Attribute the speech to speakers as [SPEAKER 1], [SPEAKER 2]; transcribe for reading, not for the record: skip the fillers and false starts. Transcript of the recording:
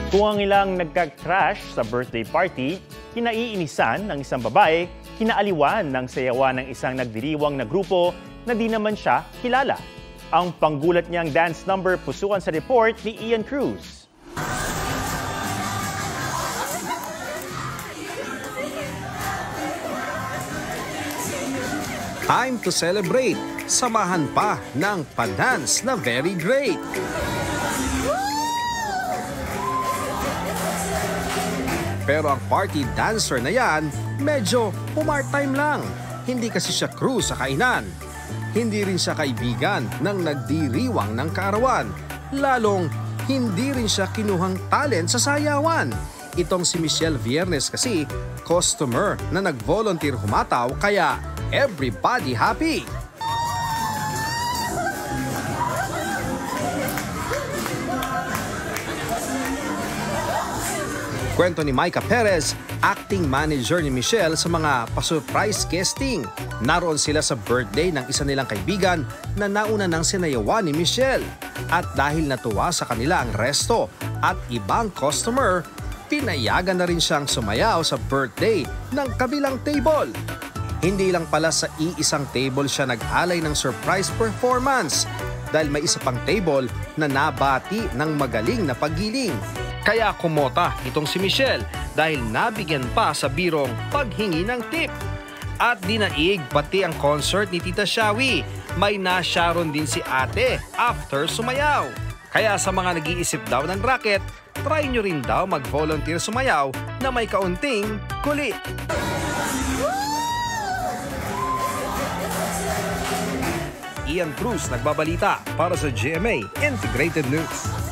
[SPEAKER 1] Kung ang ilang nagka-crash sa birthday party, kinaiinisan ng isang babae, kinaaliwan ng sayawan ng isang nagdiriwang na grupo na di naman siya kilala. Ang panggulat niyang dance number pusuan sa report ni Ian Cruz.
[SPEAKER 2] Time to celebrate. Samahan pa ng pa-dance na very great. Pero ang party dancer na yan, medyo part-time lang. Hindi kasi siya crew sa kainan. Hindi rin siya kaibigan ng nagdiriwang ng kaarawan. Lalong hindi rin siya kinuhang talent sa sayawan. Itong si Michelle Viernes kasi, customer na nag-volunteer humataw kaya everybody happy. Kwento ni Micah Perez, acting manager ni Michelle sa mga pa-surprise guesting. Naroon sila sa birthday ng isa nilang kaibigan na nauna ng sinayawan ni Michelle. At dahil natuwa sa kanila ang resto at ibang customer, pinayagan na rin siyang sumayaw sa birthday ng kabilang table. Hindi lang pala sa iisang table siya nag-alay ng surprise performance dahil may isa pang table na nabati ng magaling na paggiling. Kaya kumota itong si Michelle dahil nabigyan pa sa birong paghingi ng tip. At dinaig pati ang concert ni Tita Shawi. May nasyaron din si ate after sumayaw. Kaya sa mga nag-iisip daw ng racket, try nyo rin daw mag-volunteer sumayaw na may kaunting kulit. Ian Cruz nagbabalita para sa GMA Integrated News.